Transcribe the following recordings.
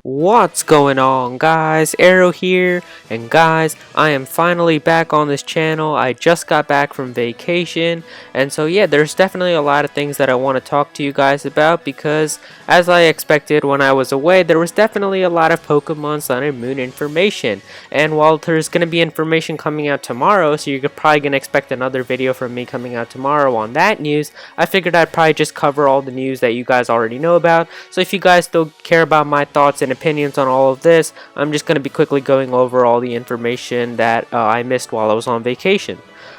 What's going on, guys? Arrow here, and guys, I am finally back on this channel. I just got back from vacation, and so yeah, there's definitely a lot of things that I want to talk to you guys about because as I expected when I was away, there was definitely a lot of Pokemon Sun and Moon information. And while there's going to be information coming out tomorrow, so you're probably going to expect another video from me coming out tomorrow on that news, I figured I'd probably just cover all the news that you guys already know about. So if you guys still care about my thoughts and opinions on all of this, I'm just going to be quickly going over all the information that I missed while I was on vacation.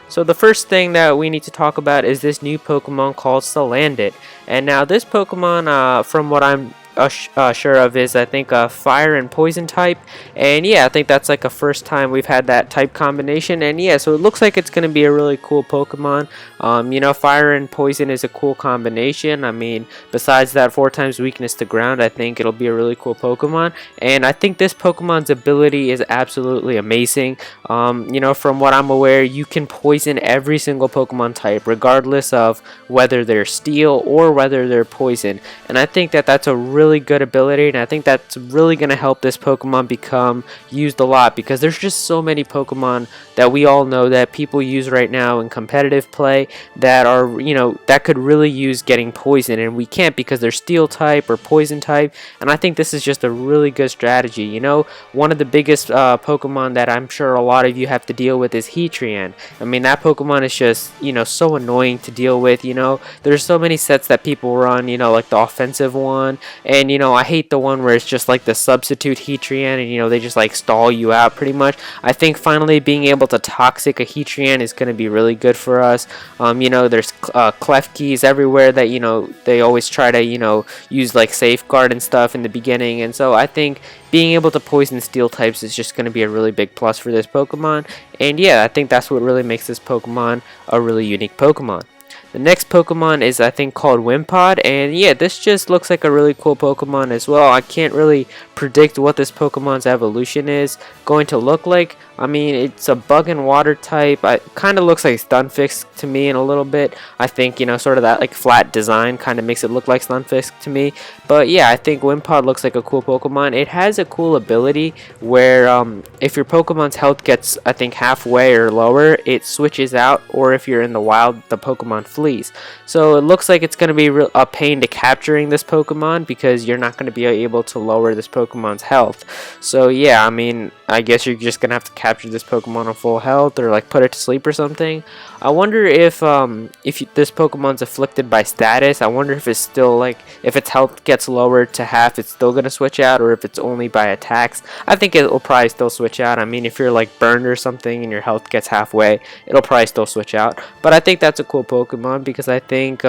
So the first thing that we need to talk about is this new Pokemon called Salandit. And now this Pokemon, from what I'm sure of, is I think a fire and poison type, and yeah, I think that's like a first time we've had that type combination. And yeah, so it looks like it's gonna be a really cool Pokemon. Fire and poison is a cool combination. I mean, besides that 4 times weakness to ground, I think it'll be a really cool Pokemon, and I think this Pokemon's ability is absolutely amazing. From what I'm aware, you can poison every single Pokemon type regardless of whether they're steel or whether they're poison, and I think that that's a really good ability, and I think that's really going to help this Pokemon become used a lot because there's just so many Pokemon that we all know that people use right now in competitive play that are, that could really use getting poison, and we can't because they're steel type or poison type. And I think this is just a really good strategy. One of the biggest Pokemon that I'm sure a lot of you have to deal with is Heatran. I mean, that Pokemon is just, so annoying to deal with. There's so many sets that people run, like the offensive one, and I hate the one where it's just like the substitute Heatran, and they just like stall you out pretty much. I think finally being able to toxic a Heatran is going to be really good for us. There's clef keys everywhere that they always try to use like safeguard and stuff in the beginning, and so I think being able to poison steel types is just going to be a really big plus for this Pokemon. And yeah, I think that's what really makes this Pokemon a really unique Pokemon. The next Pokemon is, I think, called Wimpod, and yeah, this just looks like a really cool Pokemon as well. I can't really predict what this Pokemon's evolution is going to look like. I mean, it's a bug and water type. It kind of looks like Stunfisk to me in a little bit. I think, sort of that like flat design kind of makes it look like Stunfisk to me. But yeah, I think Wimpod looks like a cool Pokemon. It has a cool ability where if your Pokemon's health gets, I think, halfway or lower, it switches out, or if you're in the wild, the Pokemon flees. So it looks like it's going to be a pain to capturing this Pokemon because you're not going to be able to lower this Pokemon's health. So yeah, I mean, I guess you're just going to have to capture this Pokemon on full health or like put it to sleep or something. I wonder if this Pokemon's afflicted by status. I wonder if it's still like, if its health gets lowered to half, it's still going to switch out, or if it's only by attacks. I think it'll probably still switch out. I mean, if you're like burned or something and your health gets halfway, it'll probably still switch out. But I think that's a cool Pokemon because I think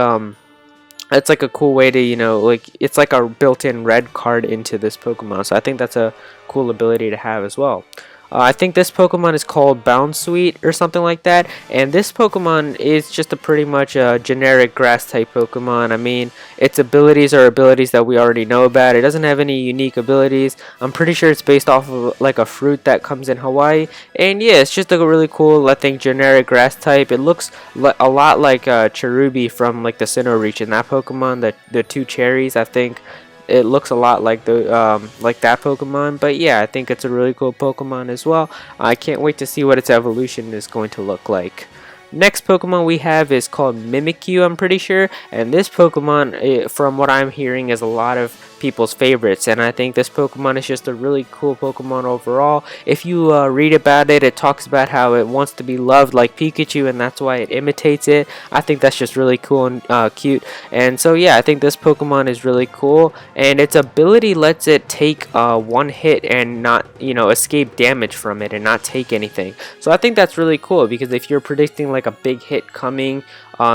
it's like a cool way to, it's like a built-in red card into this Pokemon. So I think that's a cool ability to have as well. I think this Pokemon is called Bounsweet or something like that, and this Pokemon is just a pretty much a generic grass type Pokemon. I mean, its abilities are abilities that we already know about. It doesn't have any unique abilities. I'm pretty sure it's based off of like a fruit that comes in Hawaii, and yeah, it's just a really cool, I think, generic grass type. It looks a lot like Cherubi from like the Sinnoh region. That Pokemon, the 2 cherries, I think it looks a lot like that Pokemon. But yeah, I think it's a really cool Pokemon as well. I can't wait to see what its evolution is going to look like. Next Pokemon we have is called Mimikyu, I'm pretty sure, and this Pokemon, from what I'm hearing, is a lot of people's favorites, and I think this Pokemon is just a really cool Pokemon overall. If you read about it, it talks about how it wants to be loved like Pikachu, and that's why it imitates it. I think that's just really cool and cute, and so yeah, I think this Pokemon is really cool, and its ability lets it take one hit and not, escape damage from it and not take anything. So I think that's really cool because if you're predicting like a big hit coming,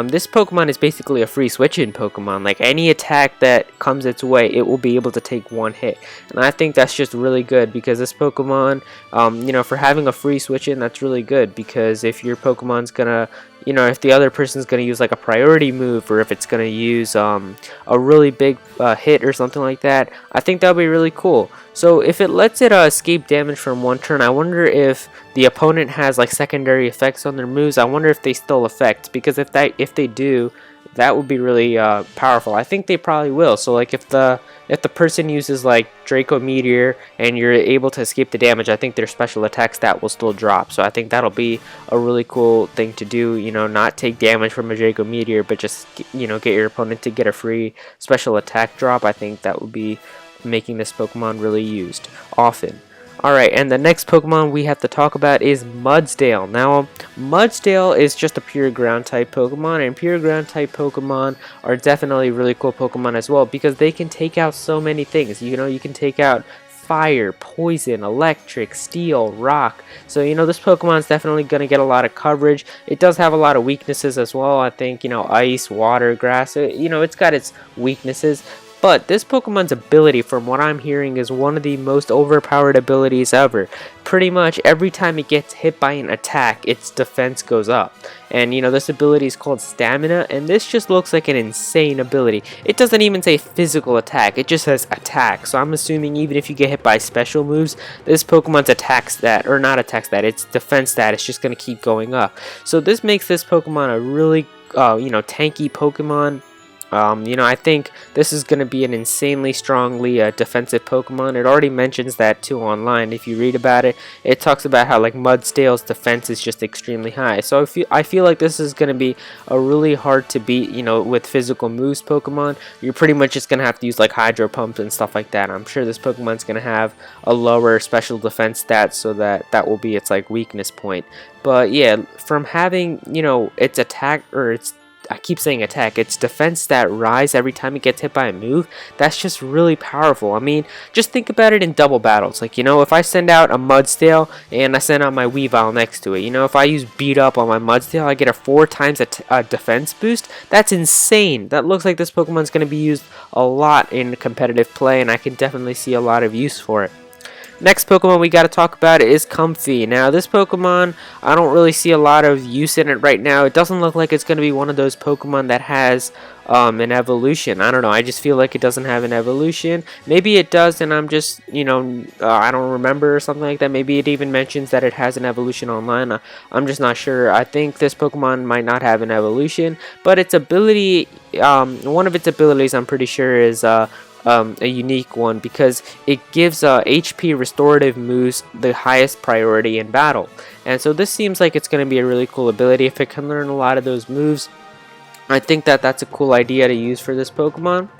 this Pokemon is basically a free switch-in Pokemon. Like any attack that comes its way, it will be able to take one hit, and I think that's just really good because this Pokemon, for having a free switch-in, that's really good because if your Pokemon's gonna, if the other person's gonna use like a priority move, or if it's gonna use a really big hit or something like that, I think that'll be really cool. So if it lets it escape damage from one turn, I wonder if the opponent has like secondary effects on their moves. I wonder if they still affect, because if they do, that would be really powerful. I think they probably will. So like if the person uses like Draco Meteor and you're able to escape the damage, I think their special attack stat will still drop. So I think that'll be a really cool thing to do, you know, not take damage from a Draco Meteor, but just, you know, get your opponent to get a free special attack drop. I think that would be making this Pokemon really used often. Alright, and the next Pokemon we have to talk about is Mudsdale. Now, Mudsdale is just a pure ground type Pokemon, and pure ground type Pokemon are definitely really cool Pokemon as well, because they can take out so many things. You know, you can take out fire, poison, electric, steel, rock. So, you know, this Pokemon is definitely going to get a lot of coverage. It does have a lot of weaknesses as well. I think, you know, ice, water, grass, you know, it's got its weaknesses. But this Pokemon's ability, from what I'm hearing, is one of the most overpowered abilities ever. Pretty much every time it gets hit by an attack, its defense goes up. And you know, this ability is called Stamina, and this just looks like an insane ability. It doesn't even say physical attack, it just says attack. So I'm assuming even if you get hit by special moves, this Pokemon's attack stat, or not attack stat, its defense stat is just going to keep going up. So this makes this Pokemon a really, you know, tanky Pokemon. You know, I think this is going to be an insanely strongly defensive Pokemon. It already mentions that too online. If you read about it, it talks about how like Mudsdale's defense is just extremely high. So I feel like this is going to be a really hard to beat, you know, with physical moves Pokemon. You're pretty much just going to have to use like Hydro Pump and stuff like that. I'm sure this Pokemon's going to have a lower special defense stat, so that will be its like weakness point. But yeah, from having, you know, its attack, or its, I keep saying attack, its defense stat rise every time it gets hit by a move, that's just really powerful. I mean, just think about it in double battles. Like, you know, if I send out a Mudsdale and I send out my Weavile next to it, you know, if I use Beat Up on my Mudsdale, I get a 4 times a defense boost. That's insane. That looks like this Pokemon's going to be used a lot in competitive play, and I can definitely see a lot of use for it. Next Pokemon we got to talk about is Comfey. Now this Pokemon, I don't really see a lot of use in it right now. It doesn't look like it's going to be one of those Pokemon that has an evolution. I don't know, I just feel like it doesn't have an evolution. Maybe it does and I'm just, you know, I don't remember or something like that. Maybe it even mentions that it has an evolution online. I'm just not sure. I think this Pokemon might not have an evolution, but its ability, one of its abilities I'm pretty sure is a unique one, because it gives HP restorative moves the highest priority in battle. And so this seems like it's going to be a really cool ability. If it can learn a lot of those moves, I think that that's a cool idea to use for this Pokemon.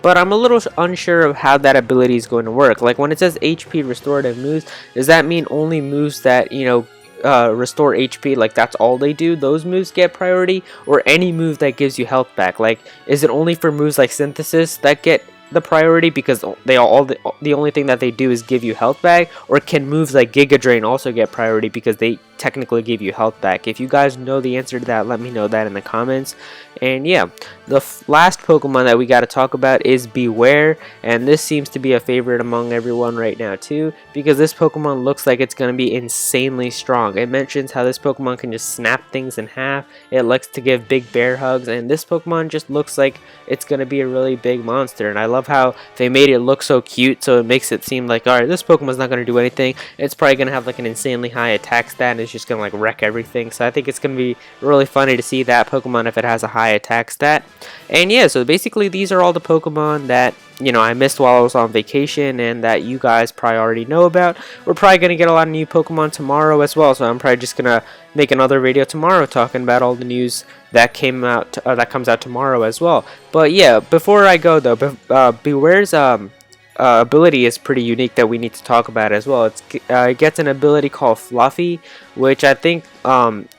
But I'm a little unsure of how that ability is going to work. Like when it says HP restorative moves, does that mean only moves that, you know, restore HP, like that's all they do, those moves get priority, or any move that gives you health back? Like, is it only for moves like Synthesis that get the priority because they all the only thing that they do is give you health back, or can moves like Giga Drain also get priority because they technically give you health back? If you guys know the answer to that, let me know that in the comments. And yeah, the last Pokemon that we got to talk about is Beware, and this seems to be a favorite among everyone right now too, because this Pokemon looks like it's going to be insanely strong. It mentions how this Pokemon can just snap things in half, it likes to give big bear hugs, and this Pokemon just looks like it's going to be a really big monster. And I love how they made it look so cute, so it makes it seem like, alright, this Pokemon's not going to do anything. It's probably going to have like an insanely high attack stat, and it's just going to like wreck everything. So I think it's going to be really funny to see that Pokemon if it has a high attack stat. And yeah, so basically these are all the Pokemon that, you know, I missed while I was on vacation and that you guys probably already know about. We're probably going to get a lot of new Pokemon tomorrow as well, so I'm probably just going to make another video tomorrow talking about all the news that came out, that comes out tomorrow as well. But yeah, before I go though, Beware's ability is pretty unique that we need to talk about as well. It gets an ability called Fluffy, which I think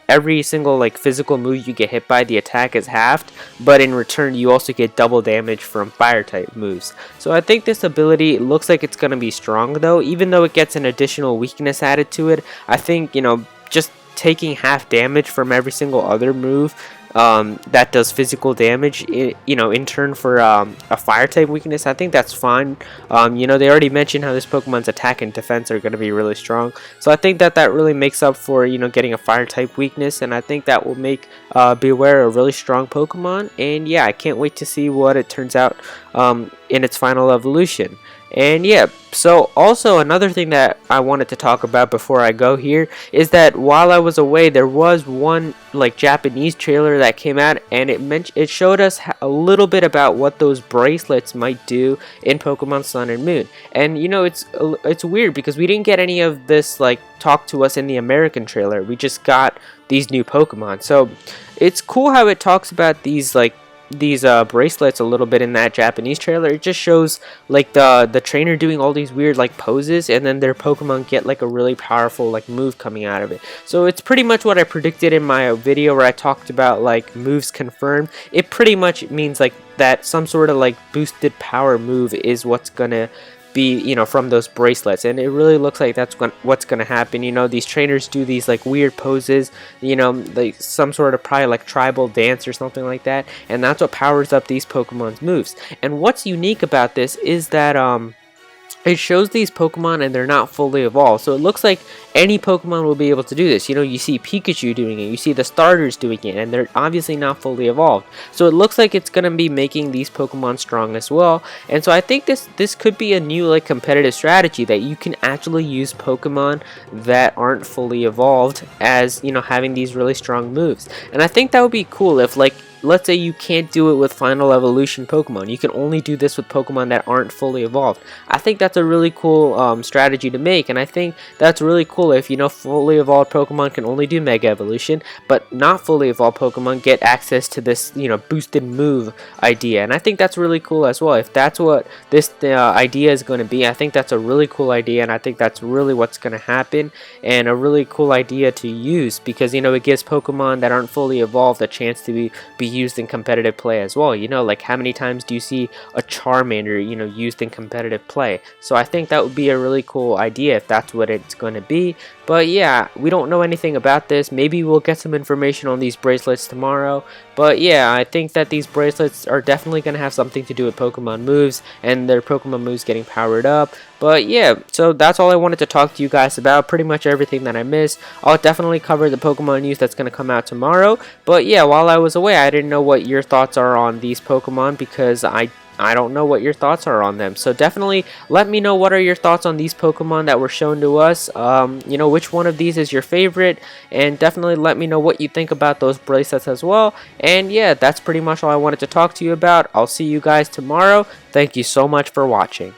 every single like physical move you get hit by, the attack is halved, but in return you also get double damage from fire type moves. So I think this ability looks like it's going to be strong though, even though it gets an additional weakness added to it. I think, you know, just taking half damage from every single other move that does physical damage, you know, in turn for a fire type weakness, I think that's fine. You know, they already mentioned how this Pokemon's attack and defense are going to be really strong, so I think that that really makes up for, you know, getting a fire type weakness, and I think that will make Beware a really strong Pokemon. And yeah, I can't wait to see what it turns out in its final evolution. And yeah, so also another thing that I wanted to talk about before I go here is that while I was away, there was one like Japanese trailer that came out, and it showed us a little bit about what those bracelets might do in Pokemon Sun and Moon. And you know, it's weird because we didn't get any of this like talk to us in the American trailer. We just got these new Pokemon. So it's cool how it talks about these bracelets a little bit in that Japanese trailer. It just shows like the trainer doing all these weird like poses, and then their Pokemon get like a really powerful like move coming out of it. So it's pretty much what I predicted in my video where I talked about like moves confirmed. It pretty much means like that some sort of like boosted power move is what's gonna be, you know, from those bracelets, and it really looks like that's what's gonna happen. You know, these trainers do these like weird poses, you know, like some sort of probably like tribal dance or something like that, and that's what powers up these Pokemon's moves. And what's unique about this is that it shows these Pokemon and they're not fully evolved. So it looks like any Pokemon will be able to do this. You know, you see Pikachu doing it, you see the starters doing it, and they're obviously not fully evolved. So it looks like it's going to be making these Pokemon strong as well. And so I think this could be a new like competitive strategy that you can actually use Pokemon that aren't fully evolved as, you know, having these really strong moves. And I think that would be cool if like, let's say you can't do it with final evolution Pokemon. You can only do this with Pokemon that aren't fully evolved. I think that's a really cool strategy to make, and I think that's really cool if, you know, fully evolved Pokemon can only do Mega Evolution, but not fully evolved Pokemon get access to this, you know, boosted move idea. And I think that's really cool as well. If that's what this idea is going to be, I think that's a really cool idea, and I think that's really what's going to happen, and a really cool idea to use because, you know, it gives Pokemon that aren't fully evolved a chance to be used in competitive play as well. You know, like how many times do you see a Charmander, you know, used in competitive play? So I think that would be a really cool idea if that's what it's going to be. But yeah, we don't know anything about this. Maybe we'll get some information on these bracelets tomorrow. But yeah, I think that these bracelets are definitely going to have something to do with Pokemon moves and their Pokemon moves getting powered up. But yeah, so that's all I wanted to talk to you guys about. Pretty much everything that I missed. I'll definitely cover the Pokemon news that's going to come out tomorrow. But yeah, while I was away, I didn't know what your thoughts are on these Pokemon because I don't know what your thoughts are on them. So definitely let me know what are your thoughts on these Pokemon that were shown to us. You know, which one of these is your favorite, and definitely let me know what you think about those bracelets as well. And yeah, that's pretty much all I wanted to talk to you about. I'll see you guys tomorrow. Thank you so much for watching.